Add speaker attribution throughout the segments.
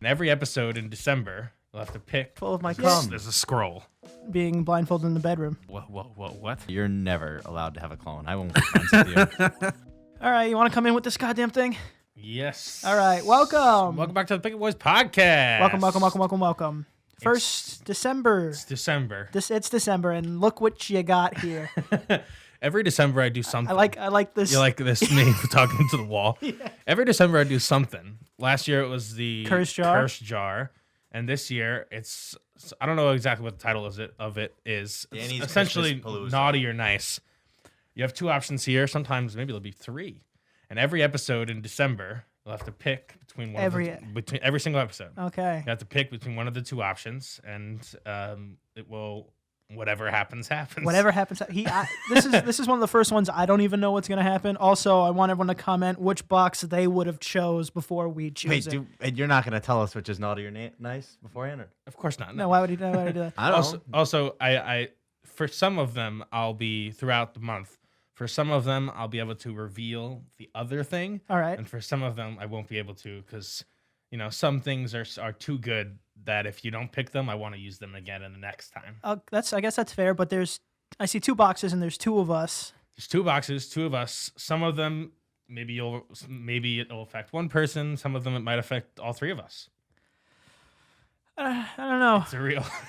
Speaker 1: And every episode in December, you'll have to pick.
Speaker 2: Full of my
Speaker 1: There's-
Speaker 2: cum.
Speaker 1: There's a scroll.
Speaker 3: Being blindfolded in the bedroom.
Speaker 1: What?
Speaker 2: You're never allowed to have a clone. I won't be friends with you.
Speaker 3: All right, you want to come in with this goddamn thing?
Speaker 1: Yes.
Speaker 3: All right, welcome.
Speaker 1: Welcome back to the Pick It Boys podcast.
Speaker 3: Welcome. First December.
Speaker 1: It's December.
Speaker 3: It's December, and look what you got here.
Speaker 1: Every December I do something.
Speaker 3: I like this.
Speaker 1: You like this me talking to the wall? Yeah. Every December I do something. Last year it was the
Speaker 3: Curse jar.
Speaker 1: And this year it's, I don't know exactly what the title of it is.
Speaker 2: Danny's
Speaker 1: It's essentially
Speaker 2: Christmas Palooza.
Speaker 1: naughty or nice. You have two options here. Sometimes maybe there'll be three. And every episode in December you'll have to pick between between every single episode.
Speaker 3: Okay.
Speaker 1: You have to pick between one of the two options, and it will. Whatever happens, happens.
Speaker 3: Whatever happens, this is one of the first ones I don't even know what's gonna happen. Also, I want everyone to comment which box they would have chose before we choose it.
Speaker 2: And you're not gonna tell us which is naughty or nice beforehand? Or?
Speaker 1: Of course not.
Speaker 3: No, why would he do that?
Speaker 2: I don't know.
Speaker 1: Also, I for some of them, I'll be throughout the month. For some of them, I'll be able to reveal the other thing.
Speaker 3: All right.
Speaker 1: And for some of them, I won't be able to because, some things are too good that if you don't pick them, I want to use them again in the next time.
Speaker 3: I guess that's fair, but I see two boxes and there's two of us.
Speaker 1: There's two boxes, two of us. Some of them, maybe it'll affect one person. Some of them, it might affect all three of us.
Speaker 3: I don't know.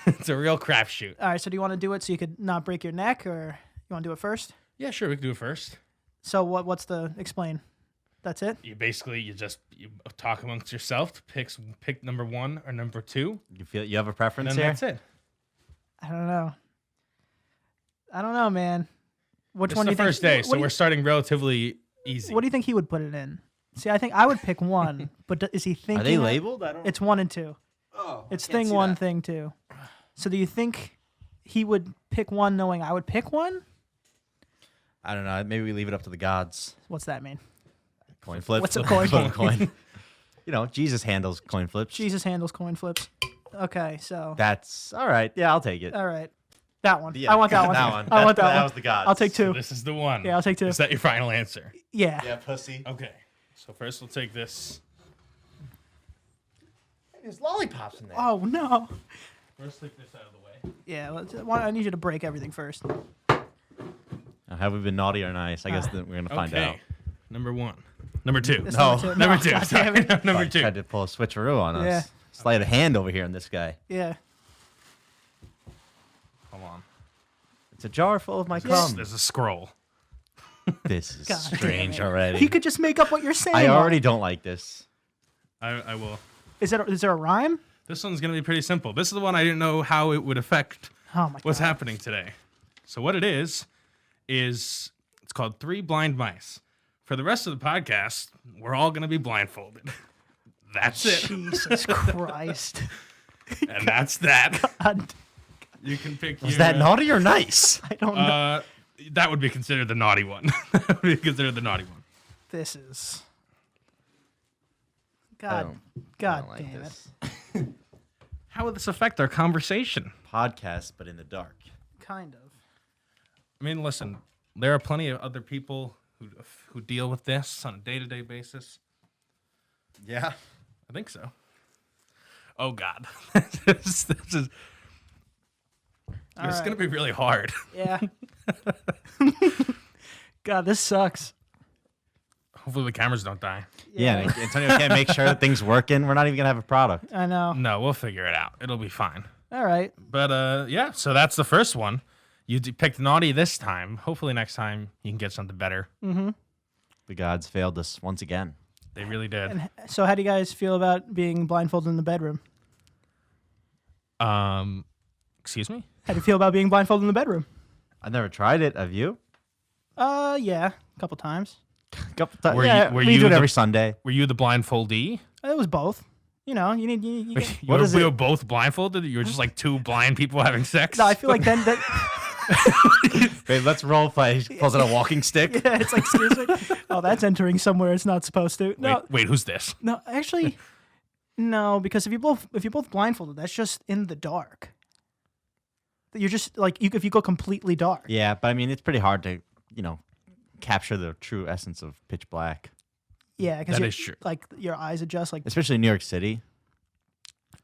Speaker 1: It's a real crapshoot.
Speaker 3: All right, so do you want to do it so you could not break your neck, or you want to do it first?
Speaker 1: Yeah, sure, we can do it first.
Speaker 3: So what's the explain? That's it?
Speaker 1: You talk amongst yourself to pick number one or number two.
Speaker 2: You feel you have a preference
Speaker 1: And then
Speaker 2: here?
Speaker 1: that's it.
Speaker 3: I don't know, man. Which one do you think?
Speaker 1: It's the first day, so we're starting relatively easy.
Speaker 3: What do you think he would put it in? See, I think I would pick one, but is he thinking?
Speaker 2: Are they labeled? I don't.
Speaker 3: It's 1 and 2.
Speaker 2: Oh,
Speaker 3: it's thing 1, thing 2. So do you think he would pick one knowing I would pick one?
Speaker 2: I don't know. Maybe we leave it up to the gods.
Speaker 3: What's that mean?
Speaker 2: Coin flip.
Speaker 3: What's a coin flip?
Speaker 2: Coin. Jesus handles coin flips.
Speaker 3: Jesus handles coin flips. Okay, so.
Speaker 2: That's all right. Yeah, I'll take it.
Speaker 3: All right. That one.
Speaker 2: Yeah,
Speaker 3: I want that one.
Speaker 2: That one.
Speaker 3: I want that one.
Speaker 2: That was the gods.
Speaker 3: I'll take 2.
Speaker 1: So this is the one.
Speaker 3: Yeah, I'll take 2.
Speaker 1: Is that your final answer?
Speaker 3: Yeah.
Speaker 2: Yeah, pussy.
Speaker 1: Okay. So first we'll take this.
Speaker 2: There's lollipops in there.
Speaker 3: Oh, no.
Speaker 1: First take this out of the way.
Speaker 3: Yeah, I need you to break everything first.
Speaker 2: Have we been naughty or nice? I guess that we're gonna find out.
Speaker 1: Number 1. Number 2.
Speaker 3: It's
Speaker 2: No.
Speaker 3: number 2.
Speaker 1: Number 2.
Speaker 3: God
Speaker 1: Sorry.
Speaker 3: damn it.
Speaker 1: Number 2.
Speaker 2: Tried to pull a switcheroo on us.
Speaker 3: Yeah.
Speaker 2: Sleight of hand over here on this guy.
Speaker 3: Yeah.
Speaker 1: Hold on.
Speaker 2: It's a jar full of my cum.
Speaker 1: There's a scroll.
Speaker 2: This is
Speaker 3: God
Speaker 2: strange
Speaker 3: damn it.
Speaker 2: already.
Speaker 3: He could just make up what you're saying.
Speaker 2: I already don't like this.
Speaker 1: I will.
Speaker 3: Is there a rhyme?
Speaker 1: This one's going to be pretty simple. This is the one I didn't know how it would affect
Speaker 3: Oh my
Speaker 1: what's
Speaker 3: God.
Speaker 1: happening today. So what it is it's called 3 Blind Mice. For the rest of the podcast, we're all going to be blindfolded. That's it.
Speaker 3: Jesus Christ.
Speaker 1: And that's that.
Speaker 3: God,
Speaker 1: You can pick
Speaker 2: Was that naughty or nice?
Speaker 3: I don't know.
Speaker 1: That would be considered the naughty one. That would be considered the naughty one.
Speaker 3: This is.
Speaker 2: I
Speaker 3: God
Speaker 2: don't like
Speaker 3: damn
Speaker 2: this.
Speaker 3: it.
Speaker 1: How would this affect our conversation?
Speaker 2: Podcast, but in the dark.
Speaker 3: Kind of.
Speaker 1: I mean, listen, there are plenty of other people who deal with this on a day-to-day basis.
Speaker 2: Yeah.
Speaker 1: I think so. Oh, God. This is it's going to be really hard.
Speaker 3: Yeah. God, this sucks.
Speaker 1: Hopefully the cameras don't die.
Speaker 2: Yeah, and Antonio can't make sure that things working. We're not even gonna have a product.
Speaker 3: I know.
Speaker 1: No, we'll figure it out. It'll be fine.
Speaker 3: All right.
Speaker 1: But, yeah, so that's the first one. You picked naughty this time. Hopefully next time you can get something better.
Speaker 3: Mm-hmm.
Speaker 2: The gods failed us once again.
Speaker 1: They really did.
Speaker 3: And so, how do you guys feel about being blindfolded in the bedroom?
Speaker 1: Excuse me?
Speaker 3: How do you feel about being blindfolded in the bedroom?
Speaker 2: I've never tried it. Have you?
Speaker 3: Yeah, a couple times.
Speaker 2: Couple times.
Speaker 1: Were
Speaker 2: Yeah,
Speaker 1: you- were
Speaker 2: we
Speaker 1: you
Speaker 2: do it
Speaker 1: the-
Speaker 2: every Sunday.
Speaker 1: Were you the blindfoldee?
Speaker 3: It was both. You know, you need. You get...
Speaker 2: What is
Speaker 1: we
Speaker 2: it?
Speaker 1: were both blindfolded? You were just like two blind people having sex?
Speaker 3: No, I feel like then that.
Speaker 2: Babe, let's role play. He pulls out a walking stick.
Speaker 3: Yeah, it's like seriously. Oh, that's entering somewhere it's not supposed to. No,
Speaker 1: Wait, who's this?
Speaker 3: no, actually, no, because if you're both blindfolded, that's just in the dark. You're just like if you go completely dark.
Speaker 2: Yeah, but I mean, it's pretty hard to, capture the true essence of pitch black,
Speaker 3: Yeah, because
Speaker 1: That is true.
Speaker 3: like your eyes adjust. Like
Speaker 2: especially in New York City.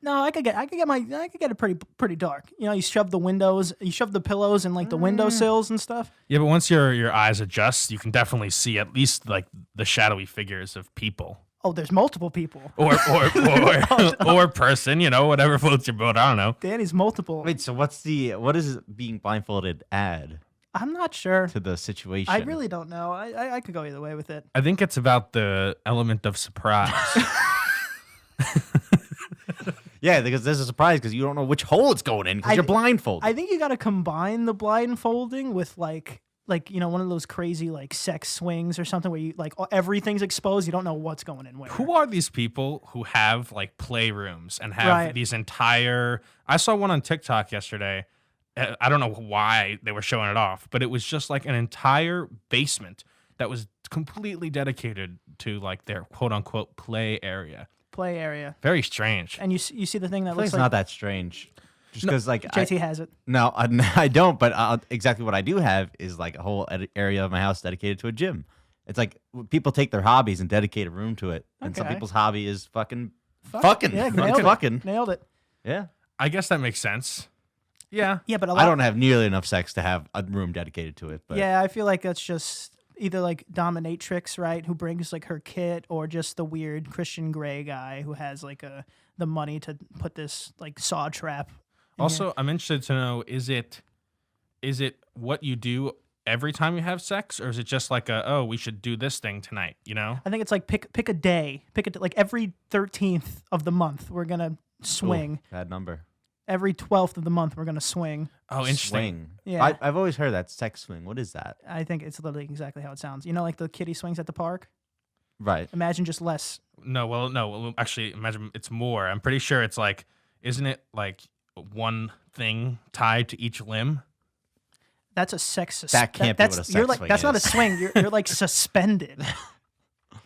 Speaker 3: No, I could get it pretty dark. You know, you shove the pillows in like the windowsills and stuff.
Speaker 1: Yeah, but once your eyes adjust, you can definitely see at least like the shadowy figures of people.
Speaker 3: Oh, there's multiple people.
Speaker 1: Or person, you know, whatever floats your boat. I don't know.
Speaker 3: Danny's multiple.
Speaker 2: Wait, so what does being blindfolded add
Speaker 3: I'm not sure.
Speaker 2: to the situation?
Speaker 3: I really don't know. I could go either way with it.
Speaker 1: I think it's about the element of surprise.
Speaker 2: Yeah, because there's a surprise because you don't know which hole it's going in because you're blindfolded.
Speaker 3: I think you got to combine the blindfolding with like you know, one of those crazy like sex swings or something where you like everything's exposed. You don't know what's going in where.
Speaker 1: Who are these people who have like playrooms and have
Speaker 3: Right.
Speaker 1: these entire? I saw one on TikTok yesterday. I don't know why they were showing it off, but it was just like an entire basement that was completely dedicated to like their quote unquote play area.
Speaker 3: Play area.
Speaker 1: Very strange.
Speaker 3: And you see the thing that
Speaker 2: I think
Speaker 3: looks
Speaker 2: it's
Speaker 3: like
Speaker 2: not that strange. Just because, like,
Speaker 3: JT has it.
Speaker 2: No, I don't. But exactly what I do have is like a whole area of my house dedicated to a gym. It's like people take their hobbies and dedicate a room to it, and some
Speaker 3: Okay.
Speaker 2: people's hobby is fucking.
Speaker 3: Yeah, nailed it.
Speaker 2: Yeah.
Speaker 1: I guess that makes sense. Yeah.
Speaker 3: Yeah, but
Speaker 2: I don't have nearly enough sex to have a room dedicated to it. But
Speaker 3: yeah, I feel like that's just either like dominatrix, right, who brings like her kit, or just the weird Christian Grey guy who has like the money to put this like saw trap.
Speaker 1: Also, I'm interested to know, is it what you do every time you have sex, or is it just like we should do this thing tonight, you know?
Speaker 3: I think it's like pick a day, like every 13th of the month we're gonna swing.
Speaker 2: Ooh, bad number.
Speaker 3: Every 12th of the month we're gonna swing.
Speaker 1: Oh, interesting.
Speaker 2: Swing.
Speaker 3: Yeah.
Speaker 2: I've always heard that sex swing. What is that?
Speaker 3: I think it's literally exactly how it sounds. You know, like the kiddie swings at the park.
Speaker 2: Right.
Speaker 3: Imagine just less.
Speaker 1: No. Actually, imagine it's more. I'm pretty sure it's like, isn't it like one thing tied to each limb?
Speaker 3: That's a sex.
Speaker 2: That can't be what a sex
Speaker 3: you're like
Speaker 2: swing
Speaker 3: that's not a
Speaker 2: is.
Speaker 3: swing. You're like suspended.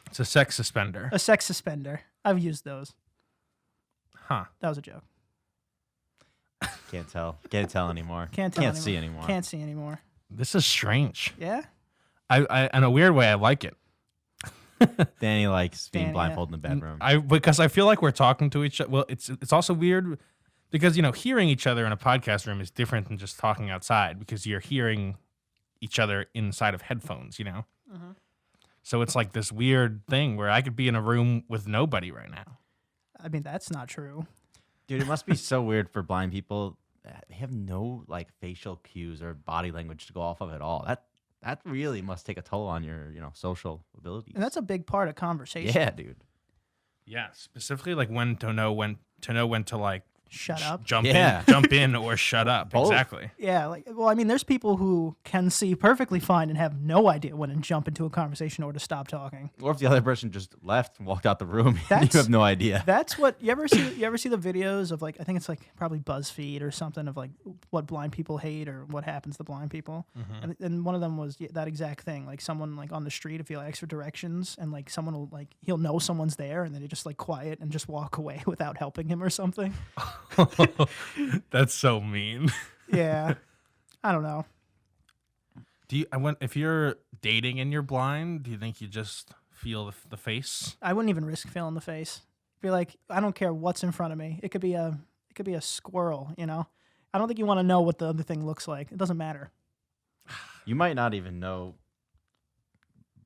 Speaker 1: It's a sex suspender.
Speaker 3: A sex suspender. I've used those.
Speaker 1: Huh.
Speaker 3: That was a joke.
Speaker 2: Can't tell. Can't tell anymore.
Speaker 3: Can't tell.
Speaker 2: See anymore.
Speaker 3: Can't see anymore.
Speaker 1: This is strange.
Speaker 3: Yeah.
Speaker 1: I in a weird way, I like it.
Speaker 2: Danny likes being
Speaker 3: Danny,
Speaker 2: blindfolded in the bedroom.
Speaker 1: Because I feel like we're talking to each other. Well, it's also weird because, you know, hearing each other in a podcast room is different than just talking outside because you're hearing each other inside of headphones, you know?
Speaker 3: Mhm.
Speaker 1: So it's like this weird thing where I could be in a room with nobody right now.
Speaker 3: I mean, that's not true.
Speaker 2: Dude, it must be so weird for blind people. They have no like facial cues or body language to go off of at all. That really must take a toll on your, social abilities.
Speaker 3: And that's a big part of conversation.
Speaker 2: Yeah, dude.
Speaker 1: Yeah, specifically like when to like
Speaker 3: Shut up.
Speaker 1: jump in or shut up.
Speaker 2: Both.
Speaker 1: Exactly.
Speaker 3: Yeah, I mean, there's people who can see perfectly fine and have no idea when to jump into a conversation or to stop talking.
Speaker 2: Or if the other person just left and walked out the room, you
Speaker 3: That's-
Speaker 2: have no idea.
Speaker 3: That's what you ever see the videos of, like, I think it's like probably BuzzFeed or something, of like what blind people hate or what happens to blind people. And one of them was that exact thing, like someone like on the street, if he asks for directions and like someone will like he'll know someone's there and then they just like quiet and just walk away without helping him or something.
Speaker 1: That's so mean.
Speaker 3: Yeah, I don't know.
Speaker 1: If you're dating and you're blind, do you think you just feel the face?
Speaker 3: I wouldn't even risk feeling the face. Be like, I don't care what's in front of me. It could be a squirrel, you know. I don't think you want to know what the other thing looks like. It doesn't matter.
Speaker 2: You might not even know,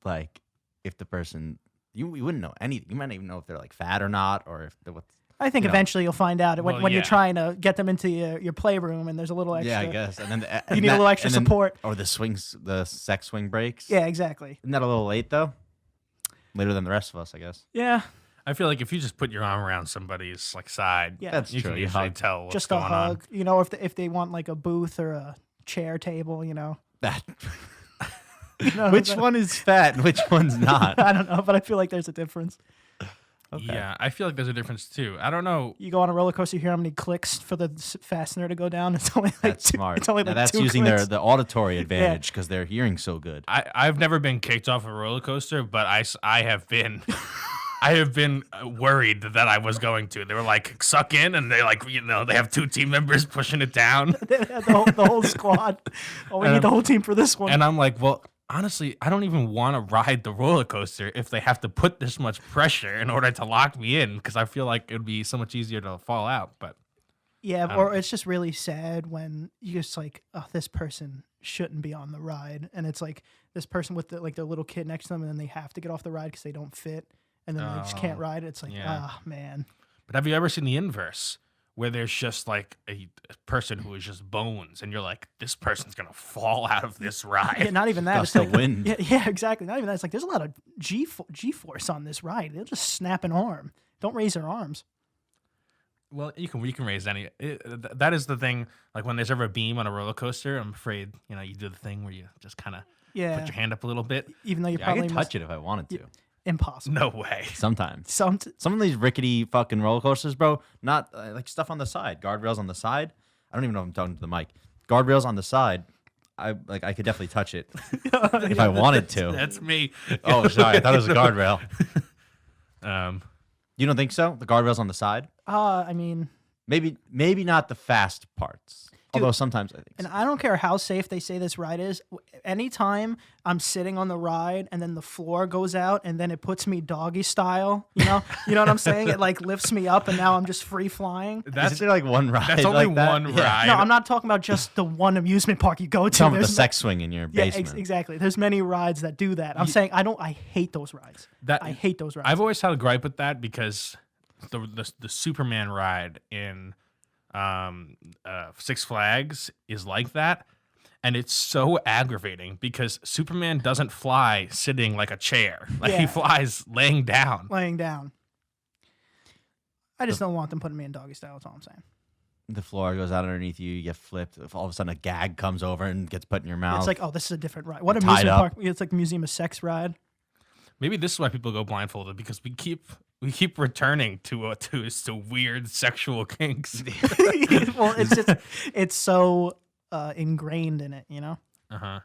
Speaker 2: like, if the person you wouldn't know anything. You might not even know if they're like fat or not, or if they're what.
Speaker 3: I think
Speaker 2: You know.
Speaker 3: eventually you'll find out when,
Speaker 1: Well,
Speaker 3: when you're
Speaker 1: yeah.
Speaker 3: trying to get them into your playroom and there's a little extra.
Speaker 2: Yeah, I guess. And then
Speaker 3: You need a little extra support.
Speaker 2: or the sex swing breaks.
Speaker 3: Yeah, exactly.
Speaker 2: Isn't that a little late though? Later than the rest of us, I guess.
Speaker 3: Yeah,
Speaker 1: I feel like if you just put your arm around somebody's like side,
Speaker 3: yeah.
Speaker 2: That's
Speaker 1: you
Speaker 2: true.
Speaker 1: can
Speaker 2: You
Speaker 1: usually
Speaker 2: hug.
Speaker 1: tell what's
Speaker 3: Just a
Speaker 1: going
Speaker 3: hug,
Speaker 1: on.
Speaker 3: you know, if they want like a booth or a chair table, you know.
Speaker 2: That.
Speaker 3: No,
Speaker 2: Which
Speaker 3: but-
Speaker 2: one is fat and which one's not?
Speaker 3: I don't know, but I feel like there's a difference.
Speaker 2: Okay.
Speaker 1: Yeah, I feel like there's a difference too. I don't know.
Speaker 3: You go on a roller coaster, you hear how many clicks for the fastener to go down. It's only like
Speaker 2: That's
Speaker 3: two,
Speaker 2: smart.
Speaker 3: It's only
Speaker 2: Now
Speaker 3: like
Speaker 2: that's
Speaker 3: 2
Speaker 2: using
Speaker 3: clicks.
Speaker 2: the auditory advantage because they're hearing so good.
Speaker 1: I've never been kicked off a roller coaster, but I have been. I have been worried that I was going to. They were like, suck in, and they they have 2 team members pushing it down.
Speaker 3: the whole squad. Oh, we need the whole team for this one.
Speaker 1: And I'm like, well, Honestly, I don't even want to ride the roller coaster if they have to put this much pressure in order to lock me in, because I feel like it would be so much easier to fall out. But
Speaker 3: Yeah,
Speaker 1: I don't
Speaker 3: or
Speaker 1: know.
Speaker 3: it's just really sad when you just like, oh, this person shouldn't be on the ride, and it's like this person with like their little kid next to them, and then they have to get off the ride because they don't fit, and then they just can't
Speaker 1: Oh,
Speaker 3: ride it. It's like,
Speaker 1: yeah.
Speaker 3: ah, man.
Speaker 1: But have you ever seen the inverse, where there's just like a person who is just bones, and you're like, this person's gonna fall out of this
Speaker 3: Yeah,
Speaker 1: ride?
Speaker 3: not even that.
Speaker 2: Gust
Speaker 3: It's
Speaker 2: of
Speaker 3: like,
Speaker 2: wind.
Speaker 3: yeah, exactly. Not even that. It's like there's a lot of G force on this ride. They'll just snap an arm. Don't raise their arms.
Speaker 1: Well, you can raise that is the thing. Like when there's ever a beam on a roller coaster, I'm afraid you do the thing where you just kind of
Speaker 3: Yeah,
Speaker 1: put your hand up a little bit.
Speaker 3: even though you
Speaker 2: Yeah, I
Speaker 3: probably
Speaker 2: could touch it if I wanted to.
Speaker 3: impossible.
Speaker 1: No way.
Speaker 2: Sometimes.
Speaker 3: Some
Speaker 2: Some of these rickety fucking roller coasters, bro, not like stuff on the side, guardrails on the side. I don't even know if I'm talking to the mic. Guardrails on the side. I could definitely touch it if I wanted to.
Speaker 1: That's me.
Speaker 2: Oh, sorry. I thought it was a guardrail.
Speaker 1: Um,
Speaker 2: You don't think so? The guardrails on the side?
Speaker 3: I mean,
Speaker 2: Maybe not the fast parts. Although sometimes I think
Speaker 3: and
Speaker 2: so.
Speaker 3: I don't care how safe they say this ride is. Anytime I'm sitting on the ride and then the floor goes out and then it puts me doggy style, you know what I'm saying? It like lifts me up and now I'm just free flying.
Speaker 2: Is there like one ride?
Speaker 1: that's only
Speaker 2: like that?
Speaker 1: one
Speaker 2: Yeah.
Speaker 1: ride.
Speaker 3: No, I'm not talking about just the one amusement park you go to.
Speaker 2: Talking about the
Speaker 3: There's
Speaker 2: sex swing in your
Speaker 3: yeah,
Speaker 2: basement.
Speaker 3: exactly. There's many rides that do that. I'm saying I hate those rides. I hate those rides.
Speaker 1: I've always had a gripe with that because the Superman ride in Six Flags is like that, and it's so aggravating because Superman doesn't fly sitting like a chair. Like he
Speaker 3: Yeah.
Speaker 1: flies laying down.
Speaker 3: laying down. I just don't want them putting me in doggy style. That's all I'm saying.
Speaker 2: The floor goes out underneath you. You get flipped. If all of a sudden a gag comes over and gets put in your mouth.
Speaker 3: It's like, oh, this is a different ride. What
Speaker 2: Tied
Speaker 3: amusement
Speaker 2: up.
Speaker 3: park? It's like Museum of Sex ride.
Speaker 1: Maybe this is why people go blindfolded, because we keep returning to weird sexual kinks.
Speaker 3: Well, it's so ingrained in it, you know.
Speaker 1: Uh-huh.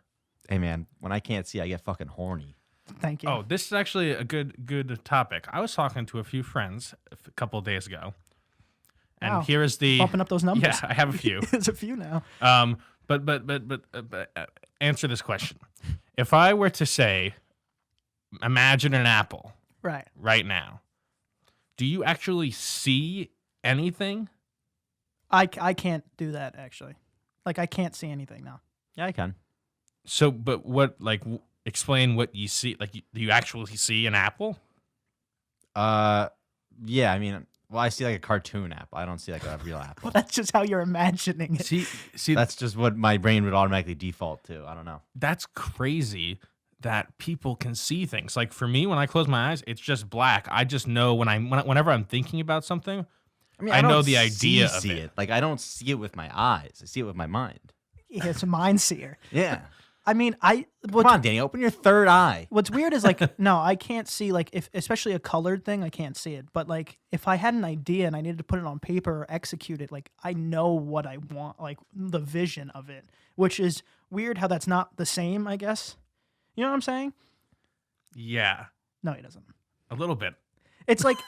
Speaker 2: hey man, when I can't see, I get fucking horny.
Speaker 3: Thank you.
Speaker 1: Oh, this is actually a good topic. I was talking to a few friends a couple of days ago, and
Speaker 3: Wow.
Speaker 1: here is the
Speaker 3: Bumping up those numbers.
Speaker 1: Yeah, I have a few.
Speaker 3: There's a few now.
Speaker 1: But answer this question: if I were to say, imagine an apple
Speaker 3: Right.
Speaker 1: right now, do you actually see anything?
Speaker 3: I can't do that actually. Like I can't see anything now.
Speaker 2: Yeah, I can.
Speaker 1: So, but what explain what you see? Like, do you actually see an apple?
Speaker 2: Yeah, I mean, well, I see like a cartoon apple. I don't see like a real apple.
Speaker 3: Well, that's just how you're imagining it.
Speaker 1: See,
Speaker 2: That's just what my brain would automatically default to. I don't know.
Speaker 1: that's crazy that people can see things. Like for me, when I close my eyes, it's just black. I just know whenever I'm thinking about something.
Speaker 2: I mean,
Speaker 1: I know
Speaker 2: don't
Speaker 1: the idea of
Speaker 2: see
Speaker 1: it.
Speaker 2: Like I don't see it with my eyes. I see it with my mind.
Speaker 3: Yeah, it's a mind seer.
Speaker 2: Yeah.
Speaker 3: I mean,
Speaker 2: Come on, Danny, open your third eye.
Speaker 3: what's weird is like no, I can't see like if especially a colored thing, I can't see it. But like if I had an idea and I needed to put it on paper or execute it, like I know what I want, like the vision of it, which is weird how that's not the same, I guess. You know what I'm saying?
Speaker 1: Yeah,
Speaker 3: No, he doesn't.
Speaker 1: a little bit.
Speaker 3: It's like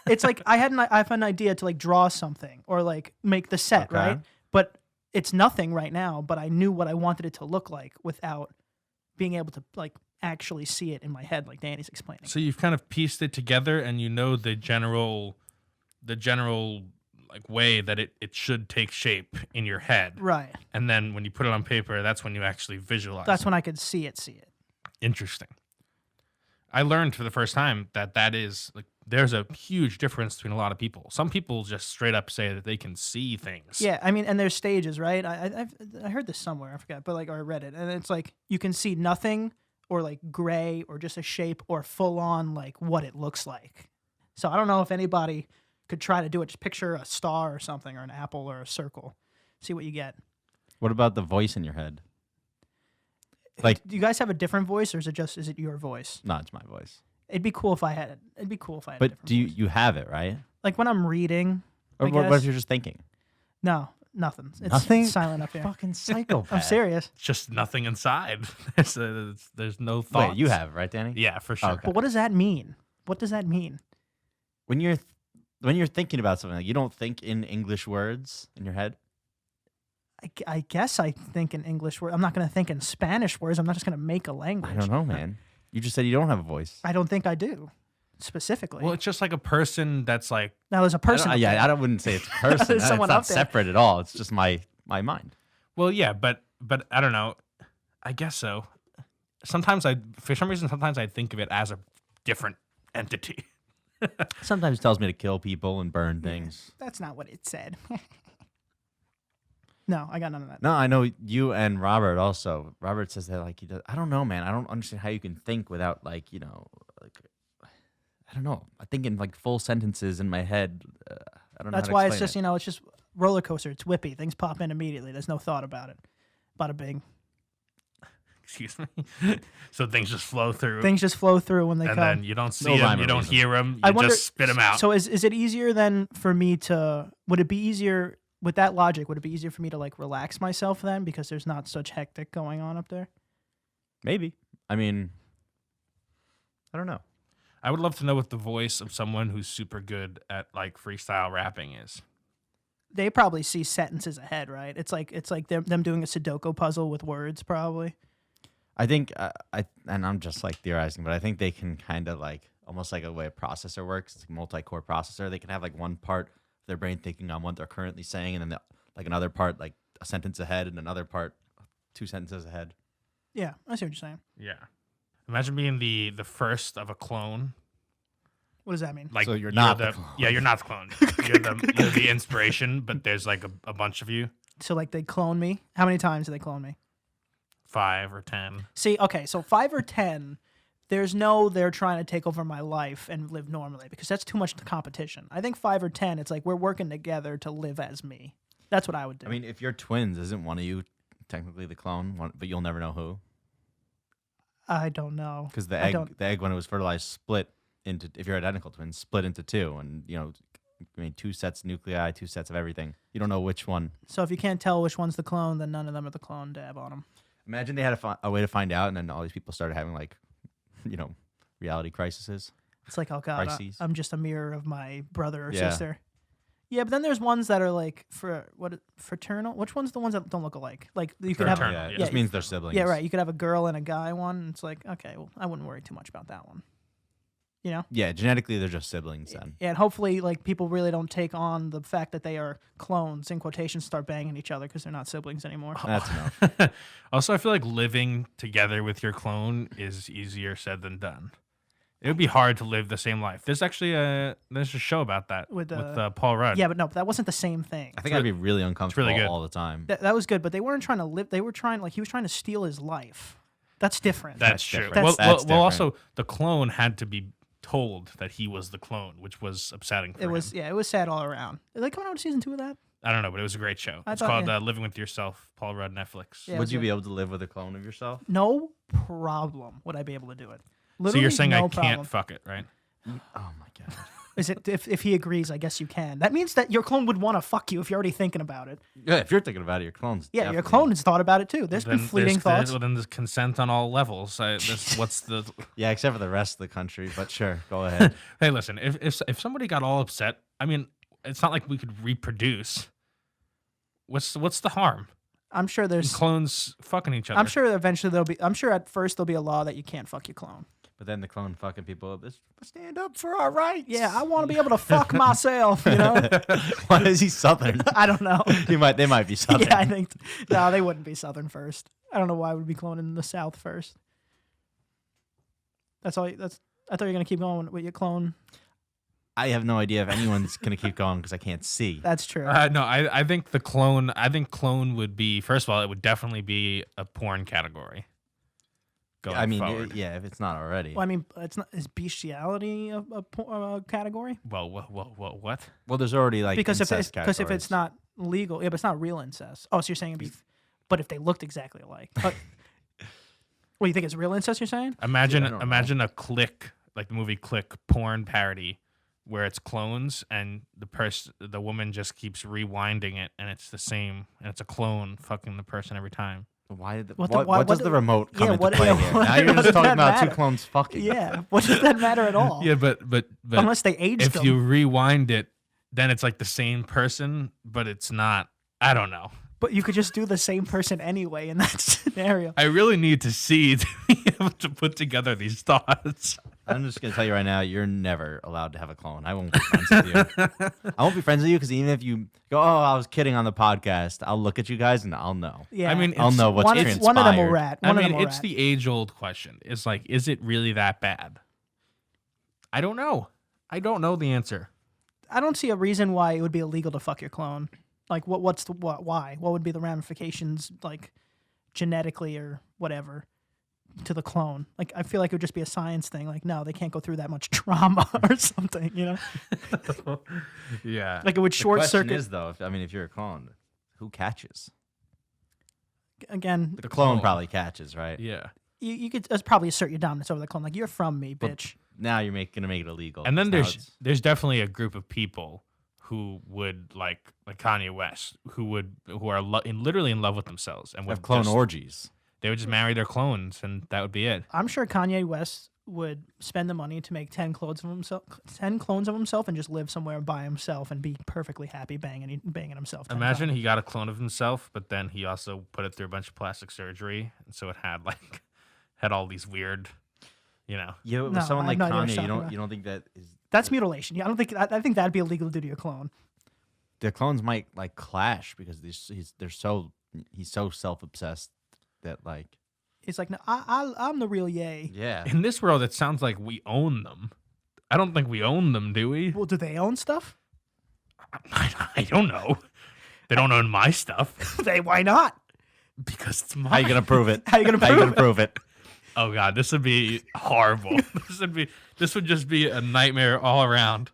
Speaker 3: I have an idea to like draw something or like make the set,
Speaker 2: Okay.
Speaker 3: right? But it's nothing right now, but I knew what I wanted it to look like without being able to like actually see it in my head like Danny's explaining.
Speaker 1: So you've kind of pieced it together, and you know the general like way that it should take shape in your head.
Speaker 3: Right.
Speaker 1: And then when you put it on paper, that's when you actually visualize.
Speaker 3: That's
Speaker 1: it.
Speaker 3: when I could see it.
Speaker 1: Interesting. I learned for the first time that is like there's a huge difference between a lot of people. Some people just straight up say that they can see things.
Speaker 3: Yeah, I mean, and there's stages, right? I heard this somewhere, I forgot, but like or I read it, and it's like you can see nothing, or like gray, or just a shape, or full on like what it looks like. So I don't know if anybody could try to do it. Just picture a star or something, or an apple, or a circle. See what you get.
Speaker 2: What about the voice in your head? Like,
Speaker 3: Do you guys have a different voice, or is it your voice?
Speaker 2: no, it's my voice.
Speaker 3: It'd be cool if I had it. It'd be cool if I had a
Speaker 2: But
Speaker 3: different
Speaker 2: do
Speaker 3: voice.
Speaker 2: you have it, right?
Speaker 3: Like when I'm reading.
Speaker 2: Or
Speaker 3: I
Speaker 2: what if
Speaker 3: guess.
Speaker 2: you're just thinking?
Speaker 3: No, nothing. It's
Speaker 2: Nothing?
Speaker 3: silent up here.
Speaker 2: Fucking psychopath.
Speaker 3: I'm serious.
Speaker 1: It's just nothing inside. there's no thoughts.
Speaker 2: Wait, you have it, right, Danny?
Speaker 1: Yeah, for sure.
Speaker 2: Okay.
Speaker 3: But what does that mean? What does that mean?
Speaker 2: When you're thinking about something, like you don't think in English words in your head.
Speaker 3: I guess I think in English words. I'm not going to think in Spanish words. I'm not just going to make a language.
Speaker 2: I don't know, man. You just said you don't have a voice.
Speaker 3: I don't think I do, specifically.
Speaker 1: Well, it's just like a person that's like,
Speaker 3: Now there's a person. up there.
Speaker 2: I wouldn't say it's a person.
Speaker 3: There's
Speaker 2: It's
Speaker 3: someone
Speaker 2: not
Speaker 3: up there.
Speaker 2: separate at all. It's just my mind.
Speaker 1: well, yeah, but I don't know. I guess so. Sometimes for some reason, sometimes I think of it as a different entity.
Speaker 2: Sometimes it tells me to kill people and burn things.
Speaker 3: That's not what it said. No, I got none of that.
Speaker 2: No, I know you and Robert also. Robert says that like he does. I don't know, man. I don't understand how you can think without like like I don't know. I think in like full sentences in my head. I don't know.
Speaker 3: That's
Speaker 2: how to
Speaker 3: why it's
Speaker 2: explain
Speaker 3: just it's just roller coaster. It's whippy. Things pop in immediately. There's no thought about it. Bada bing.
Speaker 1: Excuse me. So things just flow through.
Speaker 3: Things just flow through when they
Speaker 1: and
Speaker 3: come.
Speaker 1: then you don't see
Speaker 2: No
Speaker 1: them,
Speaker 2: rhyme
Speaker 1: you
Speaker 2: or
Speaker 1: don't
Speaker 2: reason.
Speaker 1: hear them,
Speaker 3: I
Speaker 1: you
Speaker 3: wonder-
Speaker 1: just spit them out.
Speaker 3: So is it easier then for me to? Would it be easier with that logic? Would it be easier for me to like relax myself then because there's not such hectic going on up there?
Speaker 2: Maybe. I mean, I don't know.
Speaker 1: I would love to know what the voice of someone who's super good at like freestyle rapping is.
Speaker 3: They probably see sentences ahead, right? It's like them doing a Sudoku puzzle with words, probably.
Speaker 2: I think and I'm just like theorizing, but I think they can kind of like almost like a way a processor works. It's a multi-core processor. They can have like one part of their brain thinking on what they're currently saying, and then like another part like a sentence ahead, and another part 2 sentences ahead.
Speaker 3: Yeah, I see what you're saying.
Speaker 1: Yeah. Imagine being the first of a clone.
Speaker 3: What does that mean?
Speaker 1: Like
Speaker 2: So you're not the
Speaker 1: the
Speaker 2: clone.
Speaker 1: Yeah, you're not the clone. You're the inspiration, but there's like a bunch of you.
Speaker 3: So like they clone me. How many times do they clone me?
Speaker 1: 5 or 10.
Speaker 3: See, okay, so 5 or 10, there's no they're trying to take over my life and live normally because that's too much competition. I think 5 or 10, it's like we're working together to live as me. That's what I would do.
Speaker 2: I mean, if you're twins, isn't one of you technically the clone? But you'll never know who,
Speaker 3: I don't know.
Speaker 2: because the
Speaker 3: I don't-
Speaker 2: egg when it was fertilized split into, if you're identical twins, split into 2, and I mean 2 sets of nuclei, 2 sets of everything. You don't know which one.
Speaker 3: So if you can't tell which one's the clone, then none of them are the clone. Dab on them.
Speaker 2: Imagine they had a way to find out, and then all these people started having like, reality crises.
Speaker 3: It's like, oh god,
Speaker 2: Crises.
Speaker 3: I'm just a mirror of my brother or
Speaker 2: Yeah.
Speaker 3: sister. Yeah, but then there's ones that are like fraternal. Which one's the ones that don't look alike? Like you could have.
Speaker 1: Fraternal,
Speaker 2: Yeah, it
Speaker 1: yeah.
Speaker 2: just means they're siblings.
Speaker 3: Yeah, right. You could have a girl and a guy one. And it's like, okay, well, I wouldn't worry too much about that one. You know?
Speaker 2: Yeah, genetically they're just siblings then.
Speaker 3: Yeah, and hopefully, like people really don't take on the fact that they are clones in quotations, start banging each other because they're not siblings anymore.
Speaker 2: That's enough.
Speaker 1: Also, I feel like living together with your clone is easier said than done. It would be hard to live the same life. There's actually there's a show about that
Speaker 3: With,
Speaker 1: with Paul Rudd.
Speaker 3: Yeah, but no, that wasn't the same thing.
Speaker 2: I think I'd be really uncomfortable
Speaker 1: really good.
Speaker 2: all the time.
Speaker 3: That was good, but they weren't trying to live. They were trying, like he was trying to steal his life. That's different.
Speaker 1: That's true.
Speaker 2: different.
Speaker 1: Well,
Speaker 2: That's
Speaker 1: well, also, the clone had to be told that he was the clone, which was upsetting for
Speaker 3: it was
Speaker 1: him.
Speaker 3: yeah, it was sad all around. Are they coming out with season 2 of that?
Speaker 1: I don't know, but it was a great show.
Speaker 3: I
Speaker 1: It's
Speaker 3: thought,
Speaker 1: called
Speaker 3: yeah.
Speaker 1: Living with Yourself, Paul Rudd, Netflix.
Speaker 3: Yeah.
Speaker 2: Would you
Speaker 3: so-
Speaker 2: be able to live with a clone of yourself?
Speaker 3: No problem would I be able to do it.
Speaker 1: So
Speaker 3: Literally
Speaker 1: you're saying
Speaker 3: no
Speaker 1: I can't
Speaker 3: problem.
Speaker 1: fuck it, right?
Speaker 2: Oh my god.
Speaker 3: Is it if he agrees? I guess you can. That means that your clone would want to fuck you if you're already thinking about it.
Speaker 2: Yeah, if you're thinking about it, your clone's
Speaker 3: Yeah, your
Speaker 2: definitely-
Speaker 3: clone has thought about it too. There's been
Speaker 1: Then
Speaker 3: fleeting thoughts.
Speaker 1: Well, then there's consent on all levels. What's the?
Speaker 2: Yeah, except for the rest of the country. But sure, go ahead.
Speaker 1: Hey, listen. If somebody got all upset, I mean, it's not like we could reproduce. What's the harm?
Speaker 3: I'm sure there's.
Speaker 1: Clones fucking each other.
Speaker 3: I'm sure eventually there'll be. I'm sure at first there'll be a law that you can't fuck your clone.
Speaker 2: But then the clone fucking people up. Stand up for our rights.
Speaker 3: Yeah, I want to be able to fuck myself. You know.
Speaker 2: Why is he Southern?
Speaker 3: I don't know.
Speaker 2: They might be Southern.
Speaker 3: Yeah, I think. No, they wouldn't be Southern first. I don't know why we'd be cloning in the South first. That's all. I thought you were gonna keep going with your clone.
Speaker 2: I have no idea if anyone's gonna keep going because I can't see.
Speaker 3: That's true.
Speaker 1: No, I think the clone. I think clone would be, first of all, it would definitely be a porn category. Going
Speaker 2: I mean,
Speaker 1: forward.
Speaker 2: yeah, if it's not already.
Speaker 3: Well, I mean, it's not. Is bestiality a category?
Speaker 1: Well, what?
Speaker 2: Well, there's already like
Speaker 3: Because if
Speaker 2: incest
Speaker 3: if it's
Speaker 2: categories.
Speaker 3: not legal, yeah, but it's not real incest. Oh, so you're saying it'd be, but if they looked exactly alike. What, you think it's real incest? You're saying?
Speaker 1: Imagine
Speaker 2: I don't know.
Speaker 1: imagine a Click, like the movie Click, porn parody, where it's clones and the woman just keeps rewinding it and it's the same and it's a clone fucking the person every time.
Speaker 2: Why,
Speaker 3: What the-
Speaker 2: what,
Speaker 3: why-
Speaker 2: what
Speaker 3: what
Speaker 2: does
Speaker 3: the-
Speaker 2: the remote come
Speaker 3: yeah,
Speaker 2: into
Speaker 3: what-
Speaker 2: play
Speaker 3: yeah,
Speaker 2: here?
Speaker 3: what
Speaker 2: Now you're
Speaker 3: does
Speaker 2: just talking
Speaker 3: that
Speaker 2: about two
Speaker 3: matter?
Speaker 2: clones fucking.
Speaker 3: Yeah. What does that matter at all?
Speaker 1: Yeah, but
Speaker 3: Unless they aged
Speaker 1: if
Speaker 3: them.
Speaker 1: you rewind it, then it's like the same person, but it's not. I don't know.
Speaker 3: But you could just do the same person anyway in that scenario.
Speaker 1: I really need to see to be able to put together these thoughts.
Speaker 2: I'm just gonna tell you right now, you're never allowed to have a clone. I won't be friends with you. I won't be friends with you because even if you go, "Oh, I was kidding on the podcast," I'll look at you guys and I'll know.
Speaker 3: Yeah,
Speaker 1: I mean,
Speaker 2: I'll know what's
Speaker 3: one,
Speaker 2: transpired.
Speaker 3: one of them will rat.
Speaker 1: I
Speaker 3: One of
Speaker 1: mean,
Speaker 3: them will
Speaker 1: it's
Speaker 3: rat.
Speaker 1: the age-old question. It's like, is it really that bad? I don't know. I don't know the answer.
Speaker 3: I don't see a reason why it would be illegal to fuck your clone. Like, what's the what? Why? What would be the ramifications, like, genetically or whatever, to the clone? Like, I feel like it would just be a science thing. Like, no, they can't go through that much trauma or something. You know?
Speaker 1: Yeah.
Speaker 3: Like, it would
Speaker 2: The
Speaker 3: short
Speaker 2: question
Speaker 3: circuit.
Speaker 2: is though, if you're a clone, who catches?
Speaker 3: Again,
Speaker 2: The clone
Speaker 1: clone.
Speaker 2: probably catches, right?
Speaker 1: Yeah.
Speaker 3: you could probably assert your dominance over the clone. Like, you're from me,
Speaker 2: But
Speaker 3: bitch.
Speaker 2: Now you're gonna make it illegal.
Speaker 1: And then
Speaker 2: 'cause now
Speaker 1: there's definitely a group of people who would like Kanye West, who are literally in love with themselves and
Speaker 2: it's-
Speaker 1: would
Speaker 2: have clone
Speaker 1: just,
Speaker 2: orgies.
Speaker 1: they would just marry their clones and that would be it.
Speaker 3: I'm sure Kanye West would spend the money to make 10 clones of himself, and just live somewhere by himself and be perfectly happy banging himself. 10
Speaker 1: Imagine
Speaker 3: times.
Speaker 1: he got a clone of himself, but then he also put it through a bunch of plastic surgery, and so it had all these weird,
Speaker 2: Yeah, with
Speaker 3: No,
Speaker 2: someone
Speaker 3: I
Speaker 2: like
Speaker 3: have no idea what
Speaker 2: Kanye,
Speaker 3: you're
Speaker 2: you
Speaker 3: talking
Speaker 2: don't
Speaker 3: about.
Speaker 2: you don't think that is
Speaker 3: That's mutilation. Yeah, I think that'd be illegal to do to your clone.
Speaker 2: their clones might like clash because he's so self obsessed that like
Speaker 3: It's like, no, I'm the real Ye.
Speaker 2: yeah.
Speaker 1: in this world. It sounds like we own them. I don't think we own them, do we?
Speaker 3: Well, do they own stuff?
Speaker 1: I don't know. They don't own my stuff
Speaker 3: Why not?
Speaker 1: because it's
Speaker 2: How you
Speaker 1: mine.
Speaker 2: gonna prove it?
Speaker 3: How you gonna
Speaker 2: How you
Speaker 3: prove
Speaker 2: gonna
Speaker 3: it?
Speaker 2: prove it?
Speaker 1: Oh god, this would be horrible. This would just be a nightmare all around.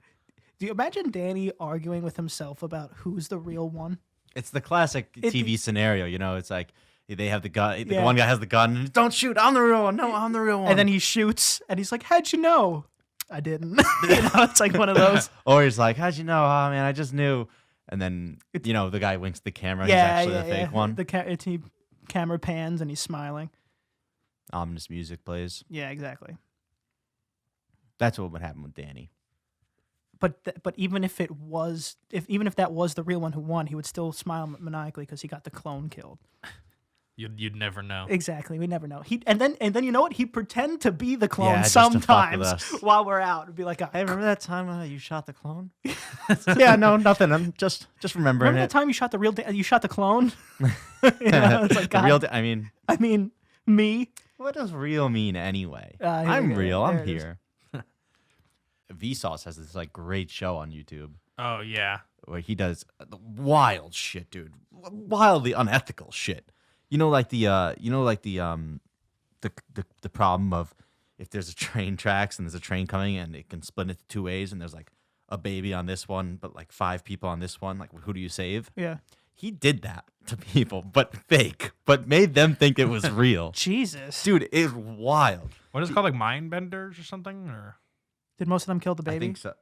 Speaker 3: Do you imagine Danny arguing with himself about who's the real one?
Speaker 2: It's the classic
Speaker 3: It-
Speaker 2: TV scenario, It's like they have the gun. The
Speaker 3: Yeah.
Speaker 2: one guy has the gun. And, don't shoot! I'm the real one. No, I'm the real one.
Speaker 3: And then he shoots, and he's like, "How'd you know?" I didn't. It's like one of those.
Speaker 2: or he's like, "How'd you know? Oh man, I just knew." And then the guy winks the camera. He's actually the fake one.
Speaker 3: The camera pans, and he's smiling.
Speaker 2: Ominous music plays.
Speaker 3: Yeah, exactly.
Speaker 2: That's what would happen with Danny.
Speaker 3: But even if that was the real one who won, he would still smile maniacally because he got the clone killed.
Speaker 1: You'd never know.
Speaker 3: Exactly, we never know. And then you know what? He'd pretend to be the clone
Speaker 2: Yeah, just to fuck with
Speaker 3: sometimes
Speaker 2: us.
Speaker 3: while we're out. It'd be like,
Speaker 2: Hey, remember that time you shot the clone?
Speaker 3: yeah,
Speaker 2: No, nothing. I'm just remembering
Speaker 3: remember
Speaker 2: it.
Speaker 3: that time you shot you shot the clone? It's like,
Speaker 2: The
Speaker 3: God,
Speaker 2: real.
Speaker 3: I mean, me.
Speaker 2: What does real mean anyway?
Speaker 3: Here
Speaker 2: I'm
Speaker 3: we go.
Speaker 2: real.
Speaker 3: There
Speaker 2: I'm
Speaker 3: it is.
Speaker 2: here. vsauce has this like great show on YouTube
Speaker 1: Oh yeah.
Speaker 2: where he does wild shit, dude. Wildly unethical shit. The problem of if there's a train tracks and there's a train coming and it can split into two ways and there's like a baby on this one but like 5 people on this one, like who do you save?
Speaker 3: Yeah.
Speaker 2: He did that to people, but fake, but made them think it was real.
Speaker 3: Jesus.
Speaker 2: Dude, it's wild.
Speaker 1: What is it called, like mind benders or something? Or
Speaker 3: Did most of them kill the
Speaker 2: I
Speaker 3: baby?
Speaker 2: think so.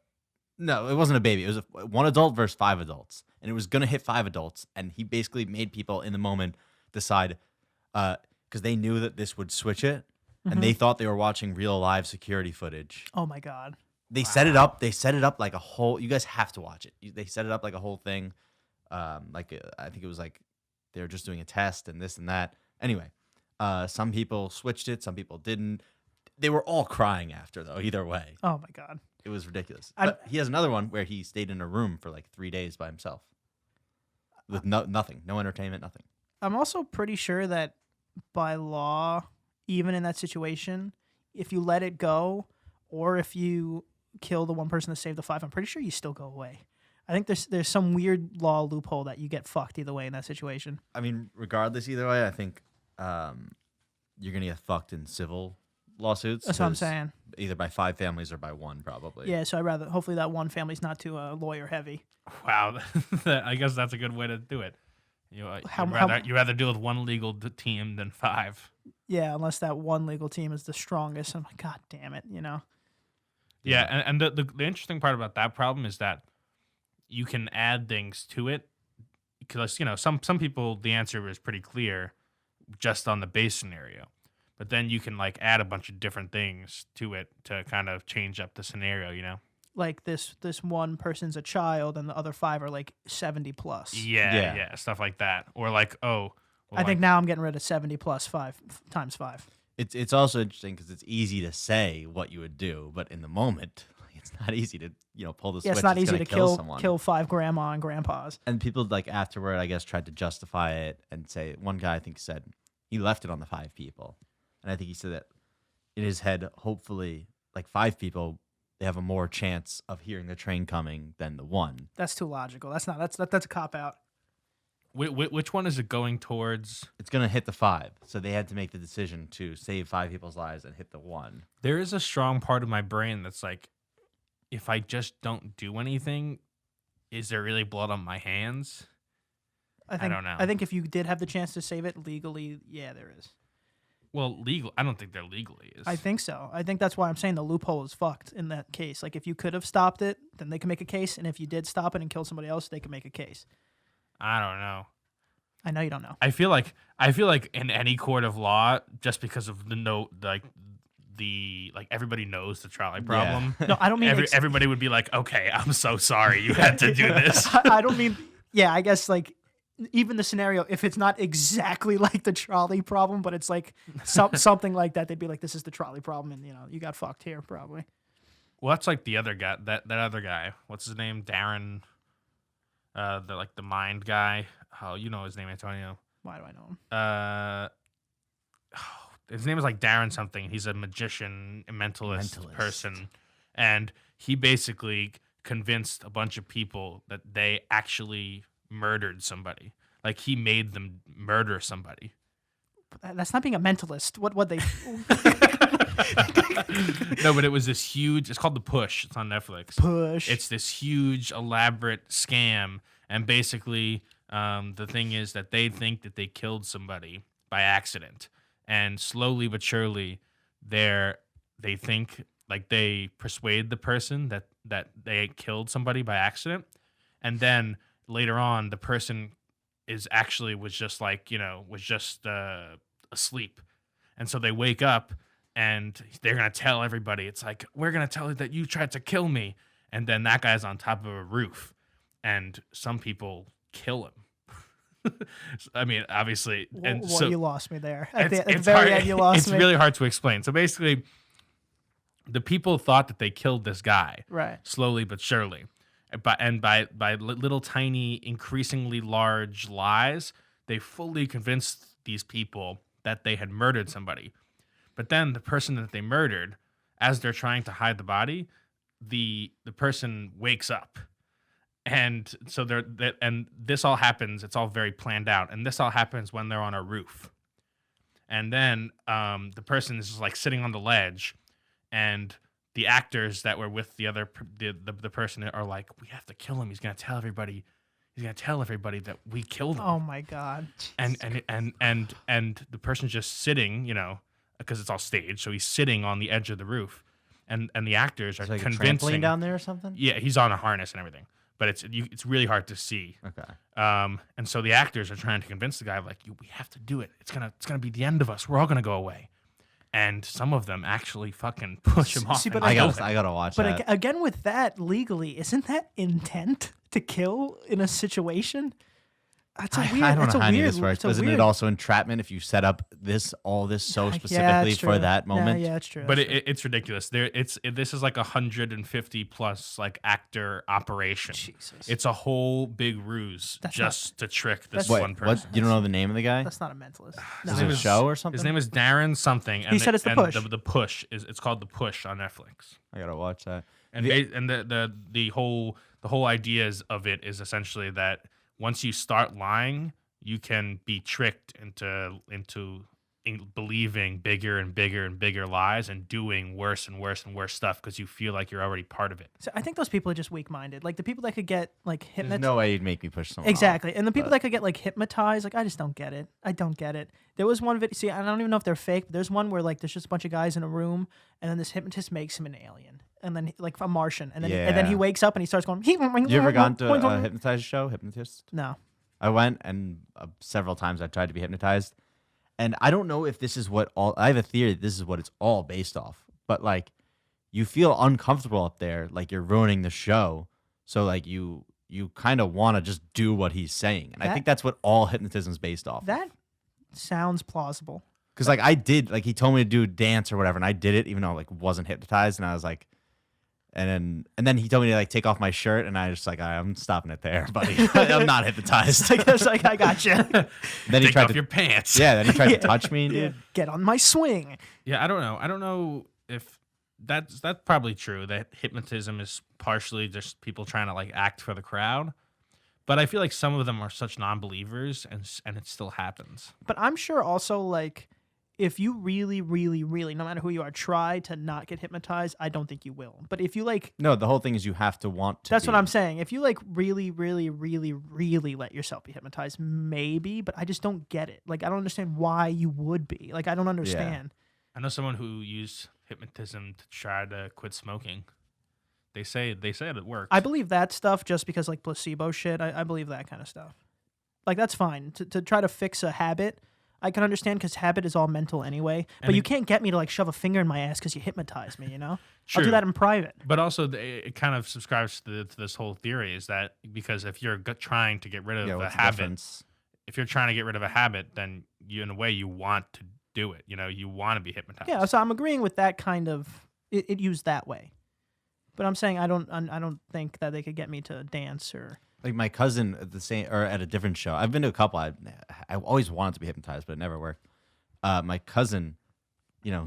Speaker 2: No, it wasn't a baby. It was one adult versus 5 adults, and it was gonna hit 5 adults. And he basically made people in the moment decide, because they knew that this would switch it, and they thought they were watching real live security footage.
Speaker 3: Oh my God.
Speaker 2: They set it up. They set it up like a whole. You guys have to watch it. They set it up like a whole thing. I think it was like they were just doing a test and this and that. Anyway, some people switched it. Some people didn't. They were all crying after though. Either way.
Speaker 3: Oh my God.
Speaker 2: It was ridiculous.
Speaker 3: I-
Speaker 2: But he has another one where he stayed in a room for like 3 days by himself with nothing, no entertainment, nothing.
Speaker 3: I'm also pretty sure that by law, even in that situation, if you let it go or if you kill the one person to save the 5, I'm pretty sure you still go away. I think there's some weird law loophole that you get fucked either way in that situation.
Speaker 2: I mean, regardless, either way, I think you're gonna get fucked in civil lawsuits.
Speaker 3: That's what I'm
Speaker 2: 'cause
Speaker 3: saying.
Speaker 2: Either by 5 families or by 1, probably.
Speaker 3: Yeah, so hopefully that one family's not too lawyer heavy.
Speaker 1: wow, I guess that's a good way to do it. You'd
Speaker 3: How-
Speaker 1: rather deal with one legal team than 5.
Speaker 3: Yeah, unless that one legal team is the strongest. I'm like, God damn it, you know?
Speaker 1: Yeah, and the interesting part about that problem is that you can add things to it because some people the answer is pretty clear just on the base scenario, but then you can like add a bunch of different things to it to kind of change up the scenario.
Speaker 3: like this one person's a child and the other 5 are like 70 plus.
Speaker 1: Yeah, stuff like that. Or like, oh, well,
Speaker 3: I think now I'm getting rid of 70 plus 5 times 5.
Speaker 2: It's also interesting because it's easy to say what you would do, but in the moment, it's not easy to pull the switch.
Speaker 3: Yeah, it's not easy to
Speaker 2: someone.
Speaker 3: kill 5 grandma and grandpas.
Speaker 2: And people like afterward, I guess, tried to justify it and say one guy I think said he left it on the 5 people, and I think he said that in his head, hopefully, like 5 people, they have a more chance of hearing the train coming than the one.
Speaker 3: That's too logical. That's a cop out.
Speaker 1: Which one is it going towards?
Speaker 2: It's gonna hit the 5, so they had to make the decision to save 5 people's lives and hit the 1.
Speaker 1: There is a strong part of my brain that's like, if I just don't do anything, is there really blood on my hands? I don't know.
Speaker 3: I think if you did have the chance to save it legally, yeah, there is.
Speaker 1: Well, legal. I don't think there legally is.
Speaker 3: I think so. I think that's why I'm saying the loophole is fucked in that case. Like, if you could have stopped it, then they can make a case, and if you did stop it and kill somebody else, they can make a case.
Speaker 1: I don't know.
Speaker 3: I know you don't know.
Speaker 1: I feel like in any court of law, just because of everybody knows the trolley problem.
Speaker 3: Yeah. No, I don't mean
Speaker 1: everybody would be like, okay, I'm so sorry you had to do this.
Speaker 3: I don't mean. Yeah, I guess like even the scenario, if it's not exactly like the trolley problem, but it's like something like that, they'd be like, this is the trolley problem, and you got fucked here probably.
Speaker 1: Well, that's like the other guy. That other guy. What's his name? Darren. The mind guy. Oh, you know his name, Antonio.
Speaker 3: Why do I know him?
Speaker 1: His name is like Darren something. He's a magician, a mentalist person, and he basically convinced a bunch of people that they actually murdered somebody. Like he made them murder somebody.
Speaker 3: That's not being a mentalist. What they?
Speaker 1: No, but it was this huge. It's called The Push. It's on Netflix.
Speaker 3: Push.
Speaker 1: It's this huge, elaborate scam, and basically, the thing is that they think that they killed somebody by accident, and slowly but surely, they think like they persuade the person that they killed somebody by accident, and then later on, the person was just asleep, and so they wake up. And they're going to tell everybody, it's like, we're going to tell you that you tried to kill me. And then that guy's on top of a roof. And some people kill him. I mean, obviously. And so
Speaker 3: you lost me there. At the very end, you lost me.
Speaker 1: It's really hard to explain. So basically, the people thought that they killed this guy.
Speaker 3: Right.
Speaker 1: Slowly but surely. By little tiny, increasingly large lies, they fully convinced these people that they had murdered somebody. But then the person that they murdered, as they're trying to hide the body, the person wakes up, and so and this all happens. It's all very planned out, and this all happens when they're on a roof, and then the person is just like sitting on the ledge, and the actors that were with the person are like, we have to kill him. He's gonna tell everybody. He's gonna tell everybody that we killed him.
Speaker 3: Oh my god!
Speaker 1: And the person's just sitting, because it's all staged. So he's sitting on the edge of the roof, and the actors are
Speaker 2: like
Speaker 1: convincing.
Speaker 2: A trampoline down there or something.
Speaker 1: Yeah, he's on a harness and everything, but it's really hard to see.
Speaker 2: Okay.
Speaker 1: And so the actors are trying to convince the guy, like, we have to do it. It's gonna be the end of us. We're all gonna go away. And some of them actually fucking push him off.
Speaker 3: See, but
Speaker 2: I gotta watch that.
Speaker 3: But again, with that legally, isn't that intent to kill in a situation? That's a weird.
Speaker 2: I don't know how any of this
Speaker 3: weird,
Speaker 2: works. But isn't it also entrapment if you set up all this so specifically for that moment?
Speaker 3: Yeah, that's true.
Speaker 1: But it's ridiculous. This is like 150 plus like actor operation.
Speaker 3: Jesus.
Speaker 1: It's a whole big ruse to trick this
Speaker 2: Wait,
Speaker 1: one person.
Speaker 2: What? You don't know the name of the guy?
Speaker 3: That's not a mentalist.
Speaker 2: Is it a show or something?
Speaker 1: His name is Darren something. And
Speaker 3: he said it's The Push.
Speaker 1: The Push it's called The Push on Netflix.
Speaker 2: I gotta watch that.
Speaker 1: And the whole idea of it is essentially that once you start lying, you can be tricked into believing bigger and bigger and bigger lies and doing worse and worse and worse stuff because you feel like you're already part of it.
Speaker 3: So I think those people are just weak-minded. Like the people that could get like hypnotized.
Speaker 2: There's no way you'd make me push someone
Speaker 3: Exactly.
Speaker 2: off,
Speaker 3: And the people that could get like hypnotized, like I just don't get it. I don't get it. There was one video. See, I don't even know if they're fake, but there's one where like there's just a bunch of guys in a room and then this hypnotist makes him an alien. And then like a Martian. And then he wakes up and he starts going. You
Speaker 2: ever gone to a hypnotized show, hypnotist?
Speaker 3: No.
Speaker 2: I went, and several times I tried to be hypnotized, and I don't know if this is what I have a theory that this is what it's all based off. But like, you feel uncomfortable up there, like you're ruining the show. So like you kind of want to just do what he's saying, and I think that's what all hypnotism is based off.
Speaker 3: That sounds plausible.
Speaker 2: Because like I did, like he told me to do a dance or whatever, and I did it even though I like wasn't hypnotized, and I was like, and then he told me to like take off my shirt, and I was just like, I'm stopping it there, buddy. I'm not hypnotized.
Speaker 3: It's like I got you.
Speaker 2: Then he
Speaker 1: Take
Speaker 2: tried
Speaker 1: off
Speaker 2: to,
Speaker 1: your pants.
Speaker 2: yeah, then he tried to touch me, dude.
Speaker 3: Get on my swing.
Speaker 1: Yeah, I don't know. I don't know if that's probably true that hypnotism is partially just people trying to like act for the crowd. But I feel like some of them are such non-believers and it still happens.
Speaker 3: But I'm sure also like if you really, really, really, no matter who you are, try to not get hypnotized, I don't think you will. But if you like,
Speaker 2: No, the whole thing is you have to want to.
Speaker 3: that's
Speaker 2: be.
Speaker 3: what I'm saying. If you like really, really, really, really let yourself be hypnotized, maybe. But I just don't get it. Like I don't understand why you would be. Like I don't understand.
Speaker 1: I know someone who used hypnotism to try to quit smoking. They say it works.
Speaker 3: I believe that stuff just because like placebo shit. I believe that kind of stuff. Like that's fine to try to fix a habit. I can understand because habit is all mental anyway. But you can't get me to like shove a finger in my ass because you hypnotized me. You know,
Speaker 1: True.
Speaker 3: I'll do that in private.
Speaker 1: But also, it kind of subscribes to this whole theory is that because if you're trying to get rid of a
Speaker 2: what's the
Speaker 1: habit,
Speaker 2: difference?
Speaker 1: if you're trying to get rid of a habit, then you, in a way, you want to do it. You know, you want to be hypnotized.
Speaker 3: Yeah, so I'm agreeing with that kind of it used that way. But I'm saying I don't think that they could get me to dance or
Speaker 2: Like my cousin at the same or at a different show. I've been to a couple. I always wanted to be hypnotized, but it never worked. My cousin,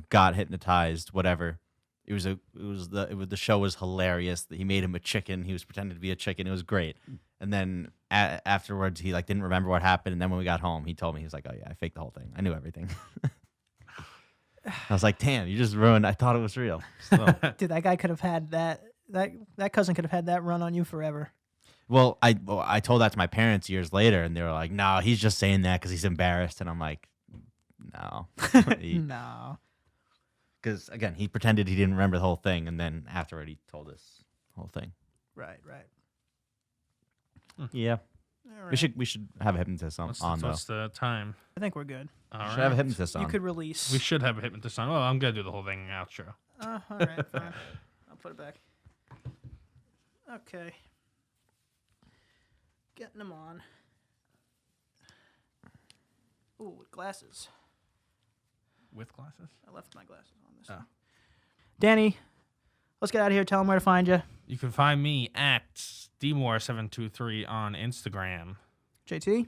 Speaker 2: got hypnotized. Whatever. The show was hilarious. He made him a chicken. He was pretending to be a chicken. It was great. And then afterwards, he like didn't remember what happened. And then when we got home, he told me he was like, "Oh yeah, I faked the whole thing. I knew everything." I was like, "Damn, you just ruined. I thought it was real." So.
Speaker 3: dude, that guy could have had that cousin could have had that run on you forever.
Speaker 2: Well, I told that to my parents years later, and they were like, "No, he's just saying that because he's embarrassed." And I'm like, "No,"
Speaker 3: No.
Speaker 2: because again, he pretended he didn't remember the whole thing, and then afterward, he told us the whole thing.
Speaker 3: Right.
Speaker 2: Yeah,
Speaker 3: All right.
Speaker 2: we should have a hypnotist on though.
Speaker 1: What's the time?
Speaker 3: I think we're good.
Speaker 1: All
Speaker 2: We
Speaker 1: right.
Speaker 2: should have a hypnotist on.
Speaker 3: You could release.
Speaker 1: We should have a hypnotist on. Oh, I'm gonna do the whole thing outro.
Speaker 3: All right, fine. I'll put it back. Okay. Getting them on. Ooh, with glasses.
Speaker 1: With glasses?
Speaker 3: I left my glasses on this
Speaker 1: Oh.
Speaker 3: one. Danny, let's get out of here. Tell them where to find you.
Speaker 1: You can find me at dmore723 on Instagram.
Speaker 3: JT,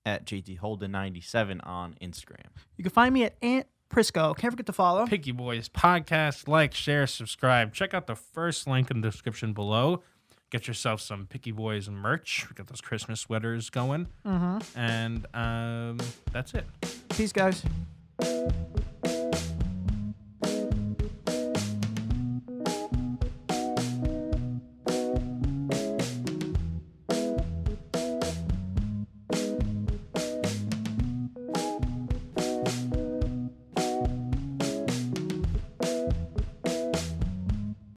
Speaker 2: At JT Holden 97 on Instagram.
Speaker 3: you can find me at Aunt Prisco. Can't forget to follow.
Speaker 1: Picky Boys Podcast. Like, share, subscribe. Check out the first link in the description below. Get yourself some Picky Boys merch. We got those Christmas sweaters going.
Speaker 3: Mm-hmm.
Speaker 1: And that's it.
Speaker 3: Peace, guys.